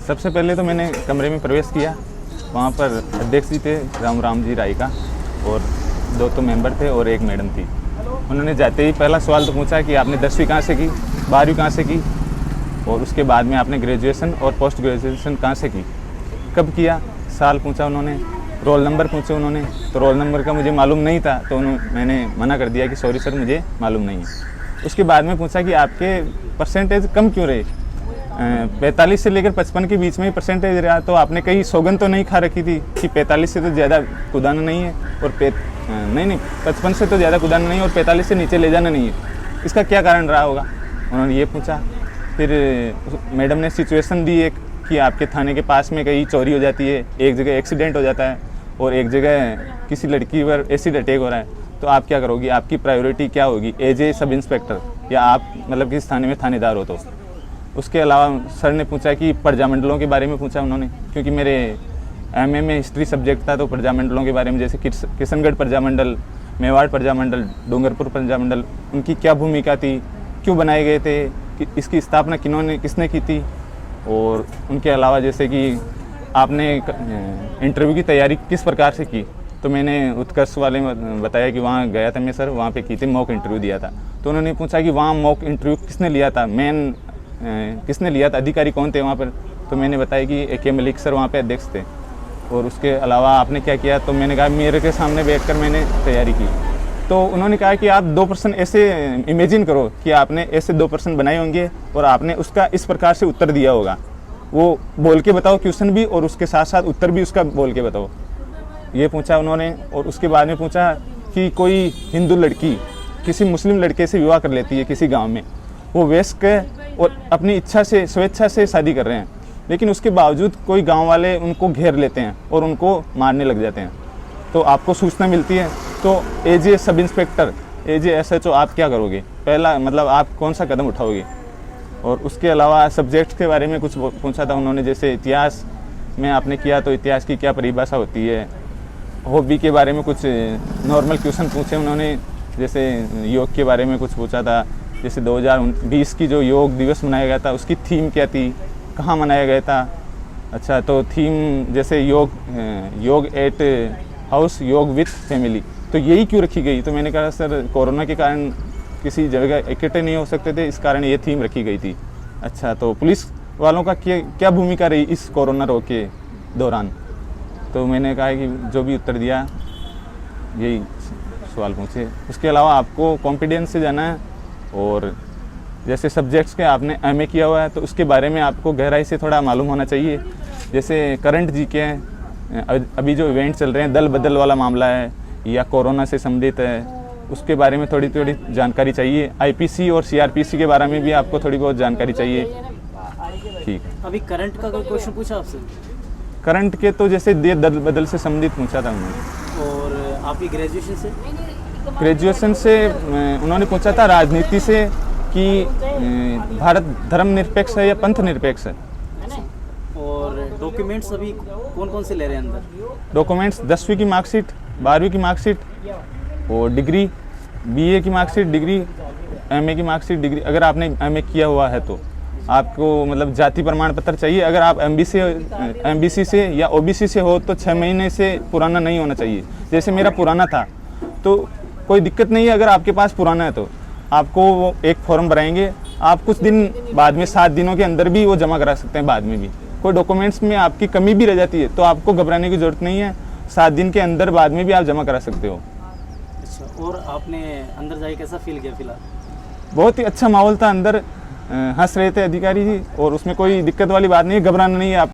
सबसे पहले तो मैंने कमरे में प्रवेश किया। वहाँ पर अध्यक्ष जी थे राम जी राय का, और 2 तो मेंबर थे और 1 मैडम थी। उन्होंने जाते ही पहला सवाल तो पूछा कि आपने 10वीं कहाँ से की, 12वीं कहाँ से की, और उसके बाद में आपने ग्रेजुएशन और पोस्ट ग्रेजुएशन कहाँ से की, कब किया, साल पूछा उन्होंने, रोल नंबर पूछे उन्होंने। तो रोल नंबर का मुझे मालूम नहीं था, तो मैंने मना कर दिया कि सॉरी सर मुझे मालूम नहीं है। उसके बाद में पूछा कि आपके परसेंटेज कम क्यों रहे, 45 से लेकर 55 के बीच में ही परसेंटेज रहा, तो आपने कहीं सौगंध तो नहीं खा रखी थी कि 45 से तो ज़्यादा कुदाना नहीं है और नहीं 55 से तो ज़्यादा कुदाना नहीं और 45 से नीचे ले जाना नहीं है, इसका क्या कारण रहा होगा, उन्होंने ये पूछा। फिर मैडम ने सिचुएशन दी एक कि आपके थाने के पास में कहीं चोरी हो जाती है, एक जगह एक्सीडेंट हो जाता है और एक जगह किसी लड़की पर एसिड अटैक हो रहा है, तो आप क्या करोगी, आपकी प्रायोरिटी क्या होगी एज ए सब इंस्पेक्टर, या आप मतलब किस थाने में थानेदार हो। तो उसके अलावा सर ने पूछा कि प्रजामंडलों के बारे में पूछा उन्होंने, क्योंकि मेरे एमए में हिस्ट्री सब्जेक्ट था, तो प्रजामंडलों के बारे में जैसे किशनगढ़ प्रजामंडल, मेवाड़ प्रजामंडल, डूंगरपुर प्रजामंडल, उनकी क्या भूमिका थी, क्यों बनाए गए थे, कि इसकी स्थापना किसने की थी। और उनके अलावा जैसे कि आपने इंटरव्यू की तैयारी किस प्रकार से की, तो मैंने उत्कर्ष वाले में बताया कि वहाँ गया था मैं सर, वहाँ पे की थी, मॉक इंटरव्यू दिया था। तो उन्होंने पूछा कि वहाँ मॉक इंटरव्यू किसने लिया था, किसने लिया था, अधिकारी कौन थे वहाँ पर, तो मैंने बताया कि AK मलिक सर वहाँ पे अध्यक्ष थे। और उसके अलावा आपने क्या किया, तो मैंने कहा मेरे के सामने बैठकर मैंने तैयारी की। तो उन्होंने कहा कि आप 2 प्रश्न ऐसे इमेजिन करो कि आपने ऐसे 2 प्रश्न बनाए होंगे और आपने उसका इस प्रकार से उत्तर दिया होगा, वो बोल के बताओ क्वेश्चन भी और उसके साथ साथ उत्तर भी उसका बोल के बताओ, ये पूछा उन्होंने। और उसके बाद में पूछा कि कोई हिंदू लड़की किसी मुस्लिम लड़के से विवाह कर लेती है किसी गांव में, वो वयस्क है और अपनी इच्छा से स्वेच्छा से शादी कर रहे हैं, लेकिन उसके बावजूद कोई गांव वाले उनको घेर लेते हैं और उनको मारने लग जाते हैं, तो आपको सूचना मिलती है, तो as a sub inspector, as a SHO आप क्या करोगे, पहला मतलब आप कौन सा कदम उठाओगे। और उसके अलावा सब्जेक्ट के बारे में कुछ पूछा था उन्होंने, जैसे इतिहास में आपने किया तो इतिहास की क्या परिभाषा होती है, हॉबी के बारे में कुछ नॉर्मल क्वेश्चन पूछे उन्होंने, जैसे योग के बारे में कुछ पूछा था, जैसे 2020 की जो योग दिवस मनाया गया था उसकी थीम क्या थी, कहाँ मनाया गया था। अच्छा, तो थीम जैसे योग एट हाउस, योग विथ फैमिली, तो यही क्यों रखी गई, तो मैंने कहा सर कोरोना के कारण किसी जगह इकट्ठे नहीं हो सकते थे, इस कारण ये थीम रखी गई थी। अच्छा, तो पुलिस वालों का क्या भूमिका रही इस कोरोना रोग के दौरान, तो मैंने कहा कि जो भी उत्तर दिया यही सवाल पूछे। उसके अलावा आपको कॉन्फिडेंस से जाना है, और जैसे सब्जेक्ट्स के आपने MA किया हुआ है तो उसके बारे में आपको गहराई से थोड़ा मालूम होना चाहिए। जैसे करंट GK हैं, अभी जो इवेंट चल रहे हैं, दल बदल वाला मामला है या कोरोना से संबंधित है, उसके बारे में थोड़ी जानकारी चाहिए। IPC और CRPC के बारे में भी आपको थोड़ी बहुत जानकारी चाहिए। ठीक, अभी करंट का कोई क्वेश्चन पूछा आपसे? करंट के तो जैसे दल बदल से संबंधित पूछा था उन्होंने। और आपकी ग्रेजुएशन से उन्होंने पूछा था राजनीति से कि भारत धर्मनिरपेक्ष है या पंथ निरपेक्ष है। और डॉक्यूमेंट्स अभी कौन कौन से ले रहे हैं अंदर? डॉक्यूमेंट्स 10वीं की मार्कशीट, 12वीं की मार्कशीट और डिग्री, BA की मार्कशीट, डिग्री, MA की मार्कशीट, डिग्री। अगर आपने MA किया हुआ है तो आपको मतलब जाति प्रमाण पत्र चाहिए। अगर आप MBC से या OBC से हो तो 6 महीने से पुराना नहीं होना चाहिए। जैसे मेरा पुराना था तो कोई दिक्कत नहीं है, अगर आपके पास पुराना है तो आपको वो एक फॉर्म भराएंगे, आप कुछ दिन बाद में 7 दिनों के अंदर भी वो जमा करा सकते हैं। बाद में भी कोई डॉक्यूमेंट्स में आपकी कमी भी रह जाती है तो आपको घबराने की ज़रूरत नहीं है, 7 दिन के अंदर बाद में भी आप जमा करा सकते हो। अच्छा, और आपने अंदर जाके कैसा फील किया? फिलहाल बहुत ही अच्छा माहौल था, अंदर हंस रहे थे अधिकारी जी, और उसमें कोई दिक्कत वाली बात नहीं है, घबराना नहीं है आप।